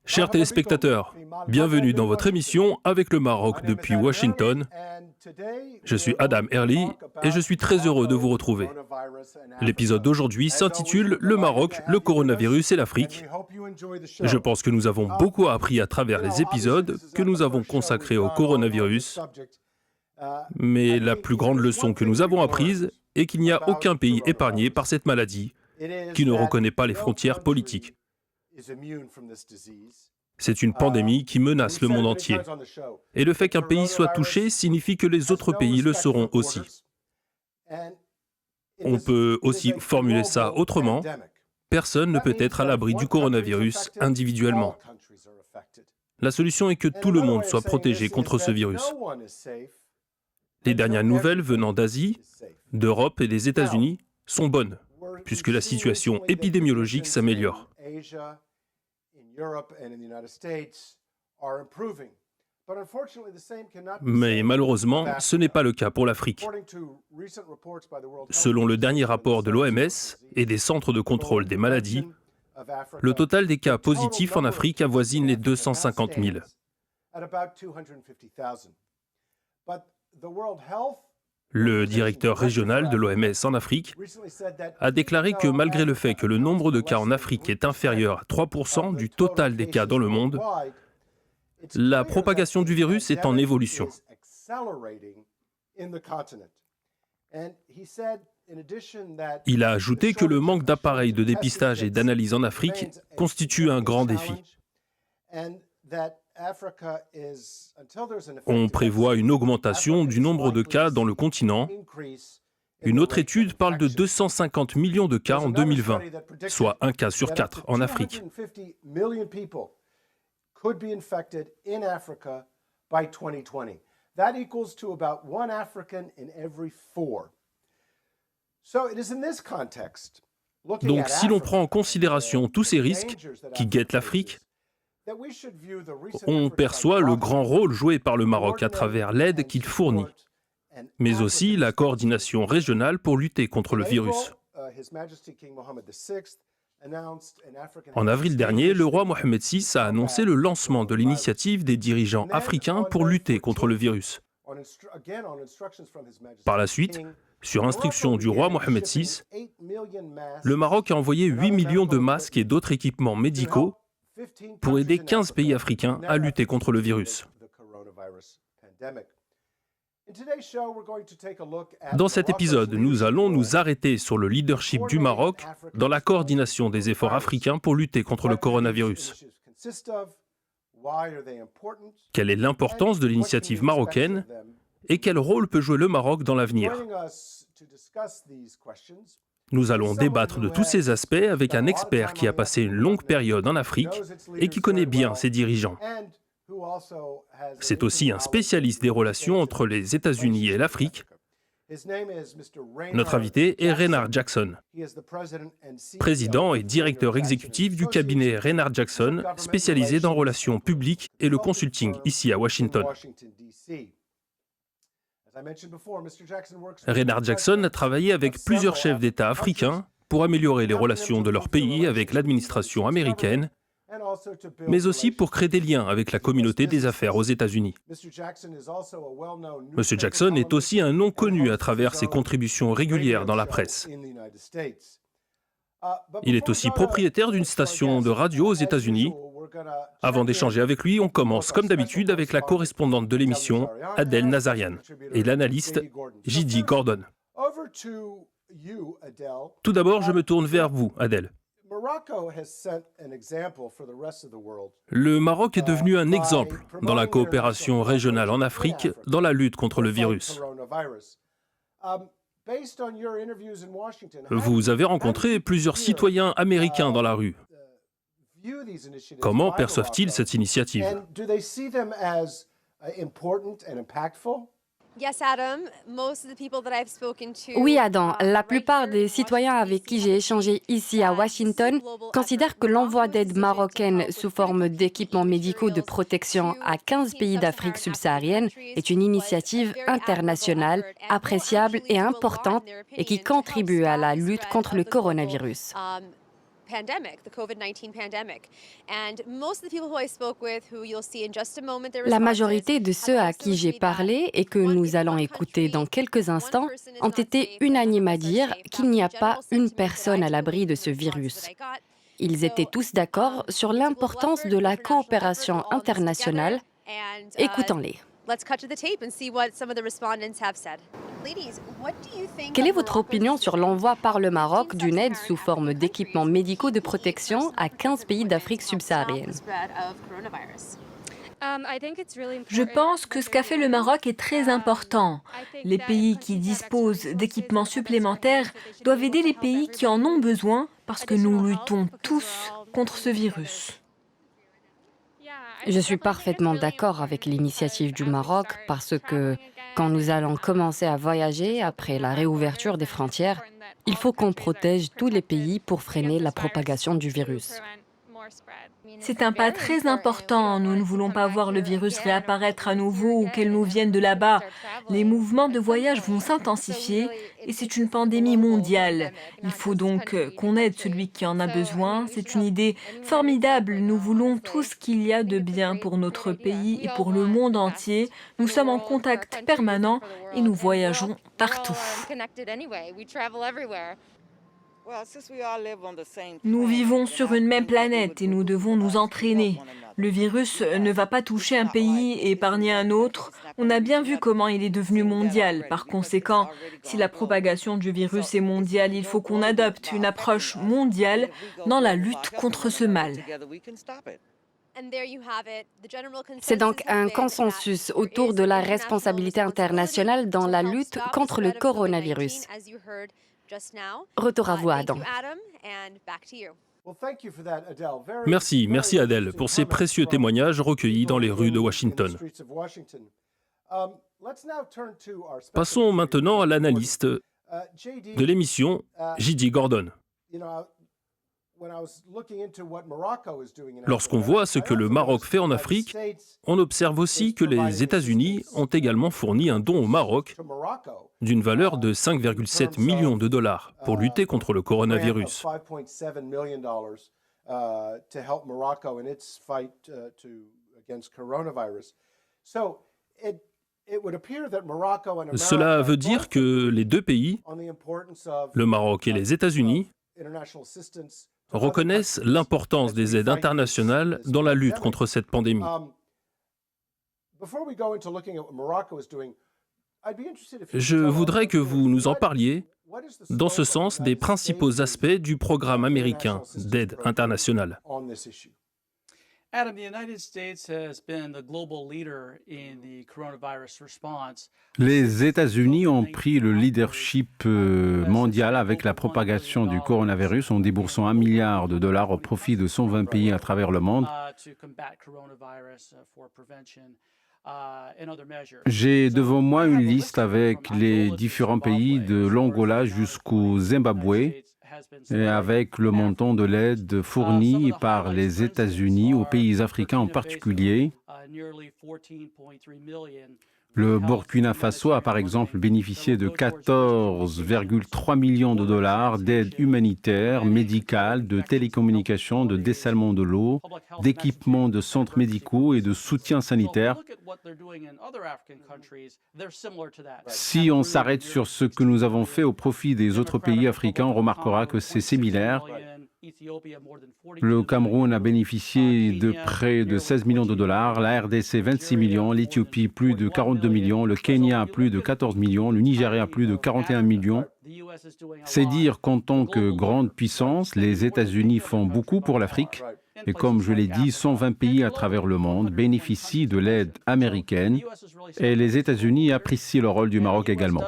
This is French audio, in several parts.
Chers téléspectateurs, bienvenue dans votre émission Avec le Maroc depuis Washington. Je suis Adam Early et je suis très heureux de vous retrouver. L'épisode d'aujourd'hui s'intitule « Le Maroc, le coronavirus et l'Afrique ». Je pense que nous avons beaucoup appris à travers les épisodes que nous avons consacrés au coronavirus. Mais la plus grande leçon que nous avons apprise est qu'il n'y a aucun pays épargné par cette maladie qui ne reconnaît pas les frontières politiques. C'est une pandémie qui menace le monde entier. Et le fait qu'un pays soit touché signifie que les autres pays le seront aussi. On peut aussi formuler ça autrement. Personne ne peut être à l'abri du coronavirus individuellement. La solution est que tout le monde soit protégé contre ce virus. Les dernières nouvelles venant d'Asie, d'Europe et des États-Unis sont bonnes, puisque la situation épidémiologique s'améliore. Mais malheureusement, ce n'est pas le cas pour l'Afrique. Selon le dernier rapport de l'OMS et des centres de contrôle des maladies, le total des cas positifs en Afrique avoisine les 250 000. Le directeur régional de l'OMS en Afrique a déclaré que malgré le fait que le nombre de cas en Afrique est inférieur à 3% du total des cas dans le monde, la propagation du virus est en évolution. Il a ajouté que le manque d'appareils de dépistage et d'analyse en Afrique constitue un grand défi. On prévoit une augmentation du nombre de cas dans le continent. Une autre étude parle de 250 millions de cas en 2020, soit un cas sur 4 en Afrique. Donc si l'on prend en considération tous ces risques qui guettent l'Afrique, on perçoit le grand rôle joué par le Maroc à travers l'aide qu'il fournit, mais aussi la coordination régionale pour lutter contre le virus. En avril dernier, le roi Mohamed VI a annoncé le lancement de l'initiative des dirigeants africains pour lutter contre le virus. Par la suite, sur instruction du roi Mohamed VI, le Maroc a envoyé 8 millions de masques et d'autres équipements médicaux pour aider 15 pays africains à lutter contre le virus. Dans cet épisode, nous allons nous arrêter sur le leadership du Maroc dans la coordination des efforts africains pour lutter contre le coronavirus. Quelle est l'importance de l'initiative marocaine et quel rôle peut jouer le Maroc dans l'avenir? Nous allons débattre de tous ces aspects avec un expert qui a passé une longue période en Afrique et qui connaît bien ses dirigeants. C'est aussi un spécialiste des relations entre les États-Unis et l'Afrique. Notre invité est Reynard Jackson, président et directeur exécutif du cabinet Reynard Jackson, spécialisé dans relations publiques et le consulting ici à Washington. Reynard Jackson a travaillé avec plusieurs chefs d'État africains pour améliorer les relations de leur pays avec l'administration américaine, mais aussi pour créer des liens avec la communauté des affaires aux États-Unis. M. Jackson est aussi un nom connu à travers ses contributions régulières dans la presse. Il est aussi propriétaire d'une station de radio aux États-Unis. Avant d'échanger avec lui, on commence comme d'habitude avec la correspondante de l'émission, Adèle Nazarian, et l'analyste, J.D. Gordon. Tout d'abord, je me tourne vers vous, Adèle. Le Maroc est devenu un exemple dans la coopération régionale en Afrique dans la lutte contre le virus. Vous avez rencontré plusieurs citoyens américains dans la rue. Comment perçoivent-ils cette initiative? Oui, Adam, la plupart des citoyens avec qui j'ai échangé ici à Washington considèrent que l'envoi d'aide marocaine sous forme d'équipements médicaux de protection à 15 pays d'Afrique subsaharienne est une initiative internationale appréciable et importante et qui contribue à la lutte contre le coronavirus. La majorité de ceux à qui j'ai parlé et que nous allons écouter dans quelques instants ont été unanimes à dire qu'il n'y a pas une personne à l'abri de ce virus. Ils étaient tous d'accord sur l'importance de la coopération internationale. Écoutons-les. Quelle est votre opinion sur l'envoi par le Maroc d'une aide sous forme d'équipements médicaux de protection à 15 pays d'Afrique subsaharienne? Je pense que ce qu'a fait le Maroc est très important. Les pays qui disposent d'équipements supplémentaires doivent aider les pays qui en ont besoin parce que nous luttons tous contre ce virus. Je suis parfaitement d'accord avec l'initiative du Maroc parce que quand nous allons commencer à voyager après la réouverture des frontières, il faut qu'on protège tous les pays pour freiner la propagation du virus. C'est un pas très important. Nous ne voulons pas voir le virus réapparaître à nouveau ou qu'elle nous vienne de là-bas. Les mouvements de voyage vont s'intensifier et c'est une pandémie mondiale. Il faut donc qu'on aide celui qui en a besoin. C'est une idée formidable. Nous voulons tout ce qu'il y a de bien pour notre pays et pour le monde entier. Nous sommes en contact permanent et nous voyageons partout. Nous vivons sur une même planète et nous devons nous entraîner. Le virus ne va pas toucher un pays et épargner un autre. On a bien vu comment il est devenu mondial. Par conséquent, si la propagation du virus est mondiale, il faut qu'on adopte une approche mondiale dans la lutte contre ce mal. C'est donc un consensus autour de la responsabilité internationale dans la lutte contre le coronavirus. Retour à vous, Adam. Merci Adèle pour ces précieux témoignages recueillis dans les rues de Washington. Passons maintenant à l'analyste de l'émission, J.D. Gordon. Lorsqu'on voit ce que le Maroc fait en Afrique, on observe aussi que les États-Unis ont également fourni un don au Maroc d'une valeur de 5,7 millions de dollars pour lutter contre le coronavirus. Cela veut dire que les deux pays, le Maroc et les États-Unis, reconnaissent l'importance des aides internationales dans la lutte contre cette pandémie. Je voudrais que vous nous en parliez dans ce sens des principaux aspects du programme américain d'aide internationale. Adam, the United States has been the global leader in the coronavirus response. Les États-Unis ont pris le leadership mondial avec la propagation du coronavirus en déboursant $1 milliard au profit de 120 pays à travers le monde. J'ai devant moi une liste avec les différents pays de l'Angola jusqu'au Zimbabwe et avec le montant de l'aide fournie par les États-Unis aux pays africains en particulier. Le Burkina Faso a par exemple bénéficié de 14,3 millions de dollars d'aide humanitaire, médicale, de télécommunications, de dessalement de l'eau, d'équipements de centres médicaux et de soutien sanitaire. Si on s'arrête sur ce que nous avons fait au profit des autres pays africains, on remarquera que c'est similaire. Le Cameroun a bénéficié de près de 16 millions de dollars, la RDC 26 millions, l'Éthiopie plus de 42 millions, le Kenya plus de 14 millions, le Nigeria plus de 41 millions. C'est dire qu'en tant que grande puissance, les États-Unis font beaucoup pour l'Afrique. Et comme je l'ai dit, 120 pays à travers le monde bénéficient de l'aide américaine et les États-Unis apprécient le rôle du Maroc également.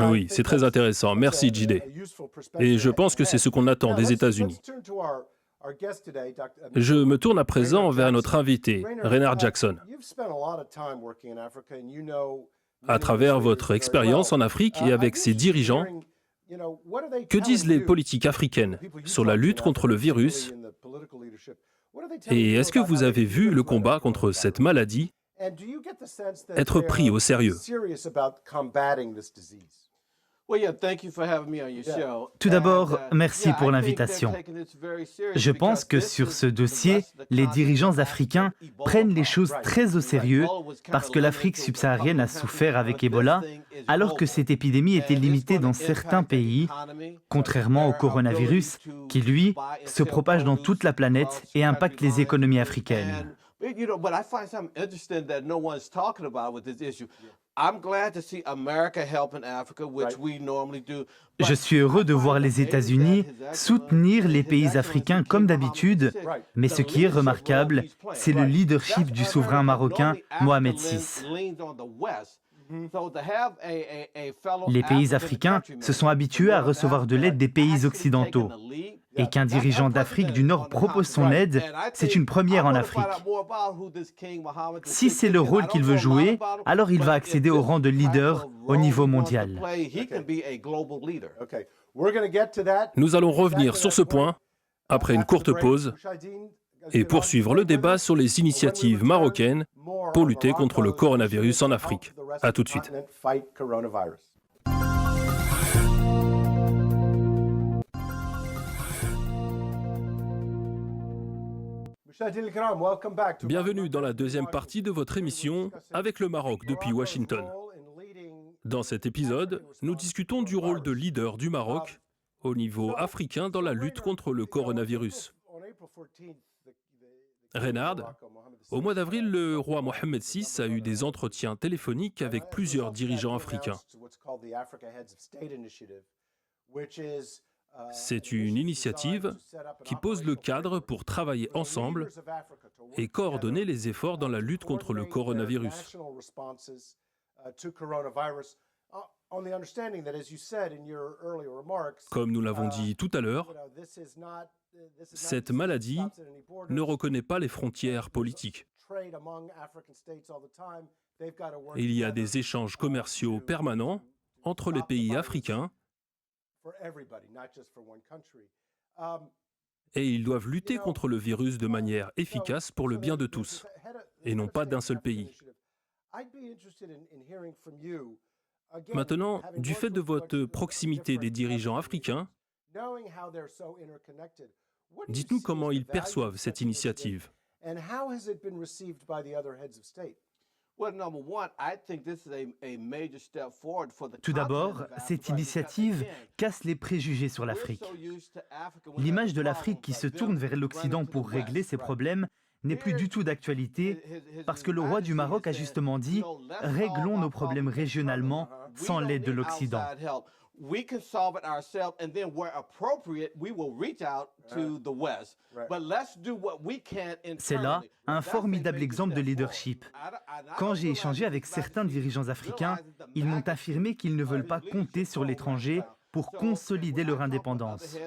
Oui, c'est très intéressant. Merci, J.D. Et je pense que c'est ce qu'on attend des États-Unis. Je me tourne à présent vers notre invité, Raynard Jackson. À travers votre expérience en Afrique et avec ses dirigeants, que disent les politiques africaines sur la lutte contre le virus? Et est-ce que vous avez vu le combat contre cette maladie être pris au sérieux? Tout d'abord, merci pour l'invitation. Je pense que sur ce dossier, les dirigeants africains prennent les choses très au sérieux parce que l'Afrique subsaharienne a souffert avec Ebola, alors que cette épidémie était limitée dans certains pays, contrairement au coronavirus, qui, lui, se propage dans toute la planète et impacte les économies africaines. Je suis heureux de voir les États-Unis soutenir les pays africains comme d'habitude, mais ce qui est remarquable, c'est le leadership du souverain marocain Mohamed VI. Les pays africains se sont habitués à recevoir de l'aide des pays occidentaux. Et qu'un dirigeant d'Afrique du Nord propose son aide, c'est une première en Afrique. Si c'est le rôle qu'il veut jouer, alors il va accéder au rang de leader au niveau mondial. Nous allons revenir sur ce point après une courte pause et poursuivre le débat sur les initiatives marocaines pour lutter contre le coronavirus en Afrique. À tout de suite. Bienvenue dans la deuxième partie de votre émission avec le Maroc depuis Washington. Dans cet épisode, nous discutons du rôle de leader du Maroc au niveau africain dans la lutte contre le coronavirus. Reynard, au mois d'avril, le roi Mohamed VI a eu des entretiens téléphoniques avec plusieurs dirigeants africains. C'est une initiative qui pose le cadre pour travailler ensemble et coordonner les efforts dans la lutte contre le coronavirus. Comme nous l'avons dit tout à l'heure, cette maladie ne reconnaît pas les frontières politiques. Il y a des échanges commerciaux permanents entre les pays africains et ils doivent lutter contre le virus de manière efficace pour le bien de tous, et non pas d'un seul pays. Maintenant, du fait de votre proximité des dirigeants africains, dites-nous comment ils perçoivent cette initiative. Tout d'abord, cette initiative casse les préjugés sur l'Afrique. L'image de l'Afrique qui se tourne vers l'Occident pour régler ses problèmes n'est plus du tout d'actualité parce que le roi du Maroc a justement dit « Réglons nos problèmes régionalement sans l'aide de l'Occident ». C'est là un formidable exemple de leadership. Quand j'ai échangé avec certains dirigeants africains, ils m'ont affirmé qu'ils ne veulent pas compter sur l'étranger pour consolider leur indépendance.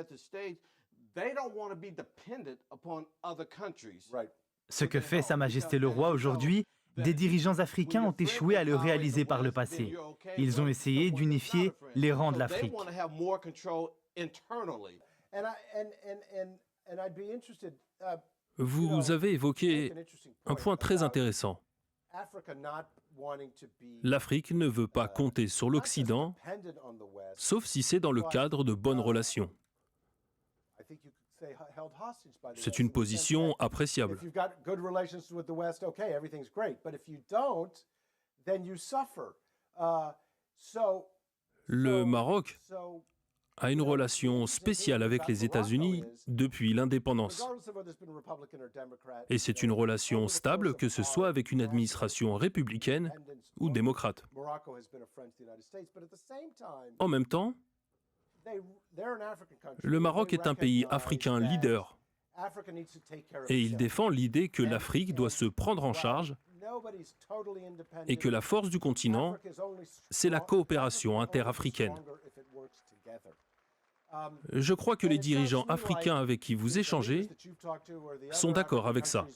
Ce que fait Sa Majesté le Roi aujourd'hui, des dirigeants africains ont échoué à le réaliser par le passé. Ils ont essayé d'unifier les rangs de l'Afrique. Vous avez évoqué un point très intéressant. L'Afrique ne veut pas compter sur l'Occident, sauf si c'est dans le cadre de bonnes relations. C'est une position appréciable. Le Maroc a une relation spéciale avec les États-Unis depuis l'indépendance. Et c'est une relation stable, que ce soit avec une administration républicaine ou démocrate. En même temps, le Maroc est un pays africain leader et il défend l'idée que l'Afrique doit se prendre en charge et que la force du continent, c'est la coopération interafricaine. Je crois que les dirigeants africains avec qui vous échangez sont d'accord avec ça.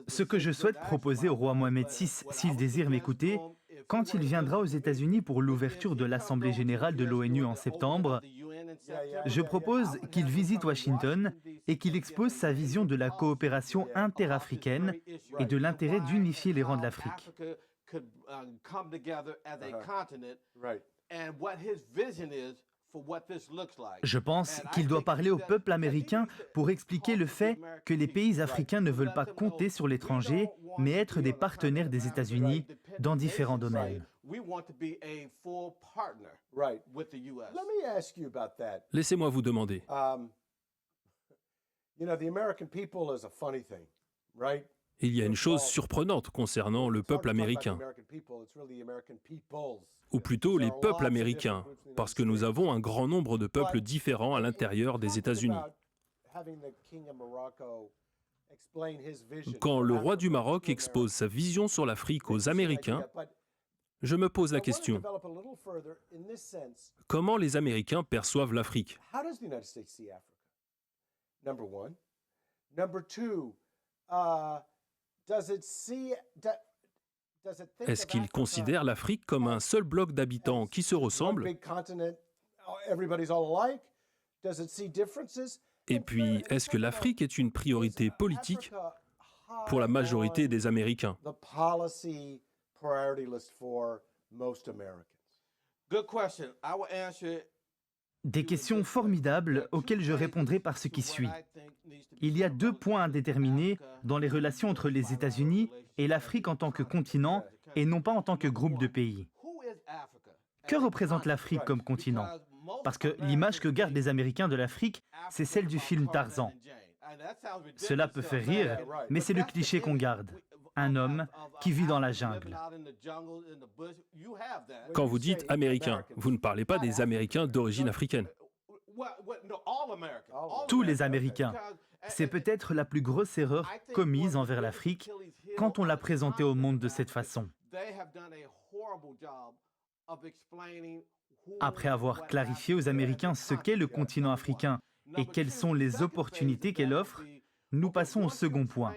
Ce que je souhaite proposer au roi Mohamed VI, s'il désire m'écouter, quand il viendra aux États-Unis pour l'ouverture de l'Assemblée générale de l'ONU en septembre, je propose qu'il visite Washington et qu'il expose sa vision de la coopération interafricaine et de l'intérêt d'unifier les rangs de l'Afrique. Je pense qu'il doit parler au peuple américain pour expliquer le fait que les pays africains ne veulent pas compter sur l'étranger, mais être des partenaires des États-Unis dans différents domaines. Laissez-moi vous demander. Il y a une chose surprenante concernant le peuple américain, ou plutôt les peuples américains, parce que nous avons un grand nombre de peuples différents à l'intérieur des États-Unis. Quand le roi du Maroc expose sa vision sur l'Afrique aux Américains, je me pose la question, comment les Américains perçoivent l'Afrique ? Est-ce qu'ils considèrent l'Afrique comme un seul bloc d'habitants qui se ressemblent ? Et puis, est-ce que l'Afrique est une priorité politique pour la majorité des Américains ? Des questions formidables auxquelles je répondrai par ce qui suit. Il y a 2 points à déterminer dans les relations entre les États-Unis et l'Afrique en tant que continent et non pas en tant que groupe de pays. Que représente l'Afrique comme continent ? Parce que l'image que gardent les Américains de l'Afrique, c'est celle du film Tarzan. Cela peut faire rire, mais c'est le cliché qu'on garde. Un homme qui vit dans la jungle. Quand vous dites « Américains », vous ne parlez pas des Américains d'origine africaine. Tous les Américains. C'est peut-être la plus grosse erreur commise envers l'Afrique quand on l'a présentée au monde de cette façon. Après avoir clarifié aux Américains ce qu'est le continent africain et quelles sont les opportunités qu'elle offre, nous passons au second point.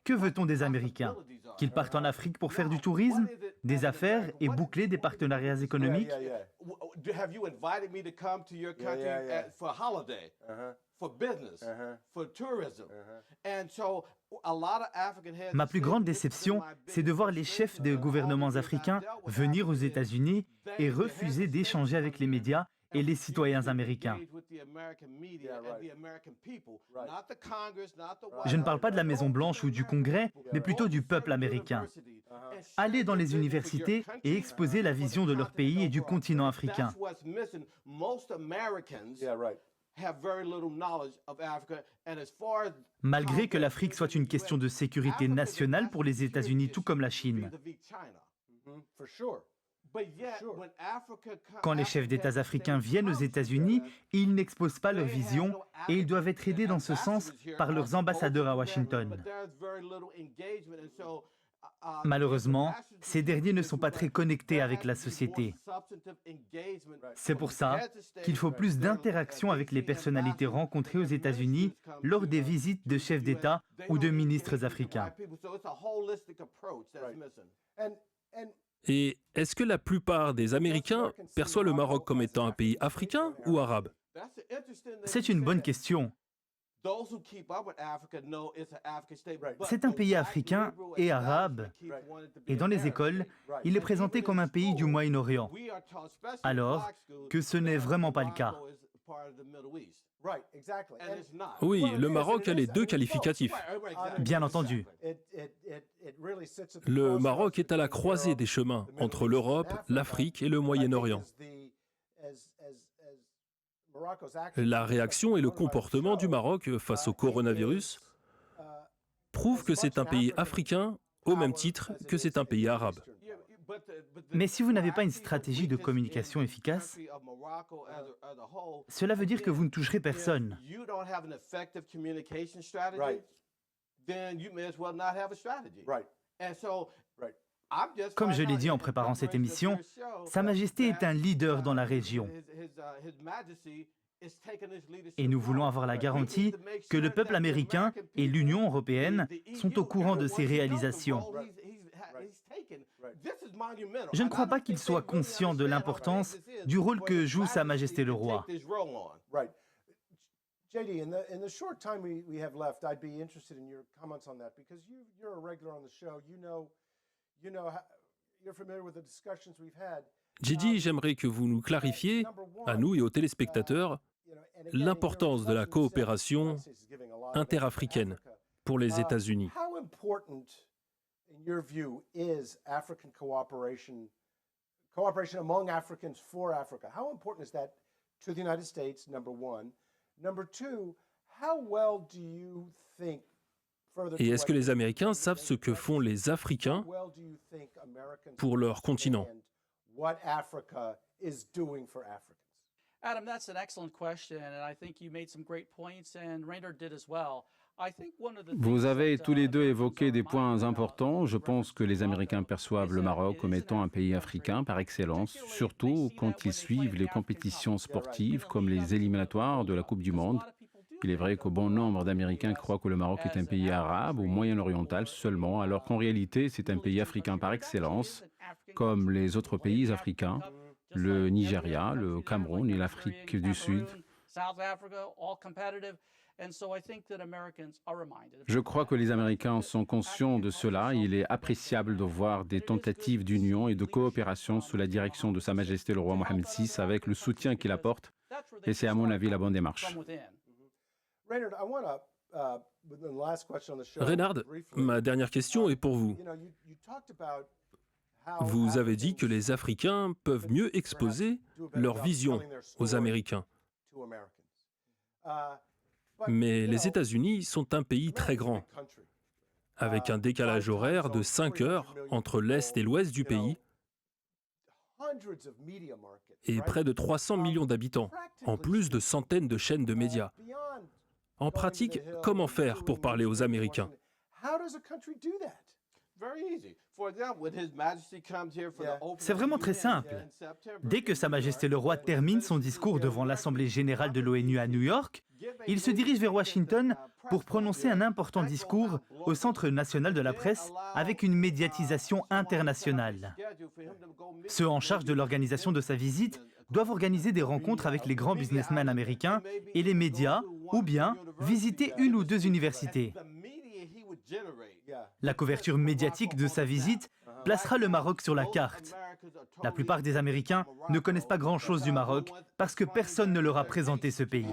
Que veut-on des Américains ? Qu'ils partent en Afrique pour faire du tourisme, des affaires et boucler des partenariats économiques ? Ma plus grande déception, c'est de voir les chefs des gouvernements africains venir aux États-Unis et refuser d'échanger avec les médias et les citoyens américains. Je ne parle pas de la Maison-Blanche ou du Congrès, mais plutôt du peuple américain. Allez dans les universités et exposez la vision de leur pays et du continent africain. Malgré que l'Afrique soit une question de sécurité nationale pour les États-Unis, tout comme la Chine. Quand les chefs d'État africains viennent aux États-Unis, ils n'exposent pas leur vision et ils doivent être aidés dans ce sens par leurs ambassadeurs à Washington. Malheureusement, ces derniers ne sont pas très connectés avec la société. C'est pour ça qu'il faut plus d'interaction avec les personnalités rencontrées aux États-Unis lors des visites de chefs d'État ou de ministres africains. Et est-ce que la plupart des Américains perçoivent le Maroc comme étant un pays africain ou arabe ? C'est une bonne question. C'est un pays africain et arabe, et dans les écoles, il est présenté comme un pays du Moyen-Orient, alors que ce n'est vraiment pas le cas. Oui, le Maroc a les 2 qualificatifs. Bien entendu. Le Maroc est à la croisée des chemins entre l'Europe, l'Afrique et le Moyen-Orient. La réaction et le comportement du Maroc face au coronavirus prouvent que c'est un pays africain au même titre que c'est un pays arabe. Mais si vous n'avez pas une stratégie de communication efficace, cela veut dire que vous ne toucherez personne. Comme je l'ai dit en préparant cette émission, Sa Majesté est un leader dans la région. Et nous voulons avoir la garantie que le peuple américain et l'Union européenne sont au courant de ces réalisations. Je ne crois pas qu'il soit conscient de l'importance du rôle que joue Sa Majesté le Roi. JD, in the short time we have left, I'd be interested in your comments on that because you're a regular on the show. You're familiar with the discussions we've had. JD, j'aimerais que vous nous clarifiez, à nous et aux téléspectateurs, l'importance de la coopération interafricaine pour les États-Unis. How important, in your view, is African cooperation among Africans for Africa? How important is that to the United States, number one? Number two, how well do you think Et est-ce que les Américains savent ce que font les Africains pour leur continent? Adam, that's an excellent question, and I think you made some great points, and Raynard did as well. Vous avez tous les deux évoqué des points importants. Je pense que les Américains perçoivent le Maroc comme étant un pays africain par excellence, surtout quand ils suivent les compétitions sportives comme les éliminatoires de la Coupe du Monde. Il est vrai que bon nombre d'Américains croient que le Maroc est un pays arabe ou moyen-oriental seulement, alors qu'en réalité c'est un pays africain par excellence, comme les autres pays africains, le Nigeria, le Cameroun et l'Afrique du Sud. Je crois que les Américains sont conscients de cela. Il est appréciable de voir des tentatives d'union et de coopération sous la direction de Sa Majesté le Roi Mohammed VI avec le soutien qu'il apporte. Et c'est à mon avis la bonne démarche. Raynard, ma dernière question est pour vous. Vous avez dit que les Africains peuvent mieux exposer leur vision aux Américains. Mais les États-Unis sont un pays très grand, avec un décalage horaire de 5 heures entre l'Est et l'Ouest du pays, et près de 300 millions d'habitants, en plus de centaines de chaînes de médias. En pratique, comment faire pour parler aux Américains? C'est vraiment très simple. Dès que Sa Majesté le Roi termine son discours devant l'Assemblée générale de l'ONU à New York, il se dirige vers Washington pour prononcer un important discours au Centre national de la presse avec une médiatisation internationale. Ceux en charge de l'organisation de sa visite doivent organiser des rencontres avec les grands businessmen américains et les médias, ou bien visiter une ou deux universités. La couverture médiatique de sa visite placera le Maroc sur la carte. La plupart des Américains ne connaissent pas grand-chose du Maroc parce que personne ne leur a présenté ce pays.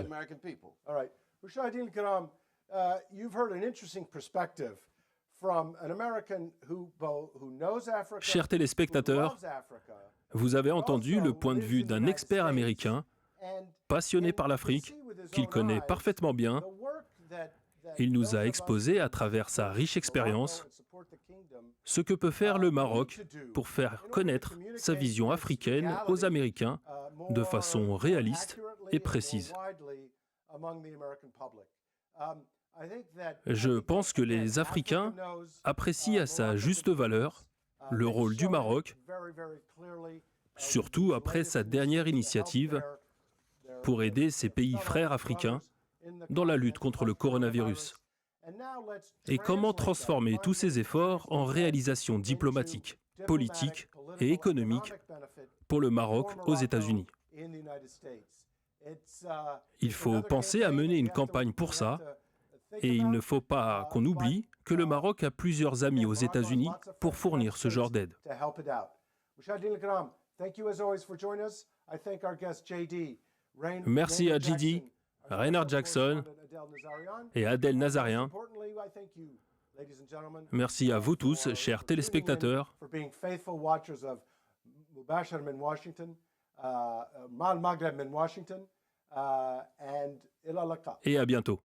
Chers téléspectateurs, vous avez entendu le point de vue d'un expert américain, passionné par l'Afrique, qu'il connaît parfaitement bien. Il nous a exposé, à travers sa riche expérience, ce que peut faire le Maroc pour faire connaître sa vision africaine aux Américains de façon réaliste et précise. Je pense que les Africains apprécient à sa juste valeur le rôle du Maroc, surtout après sa dernière initiative pour aider ses pays frères africains dans la lutte contre le coronavirus. Et comment transformer tous ces efforts en réalisations diplomatiques, politiques et économiques pour le Maroc aux États-Unis. Il faut penser à mener une campagne pour ça, et il ne faut pas qu'on oublie que le Maroc a plusieurs amis aux États-Unis pour fournir ce genre d'aide. Merci à JD, Raynard Jackson et Adel Nazarian. Merci à vous tous, chers téléspectateurs. Et à bientôt.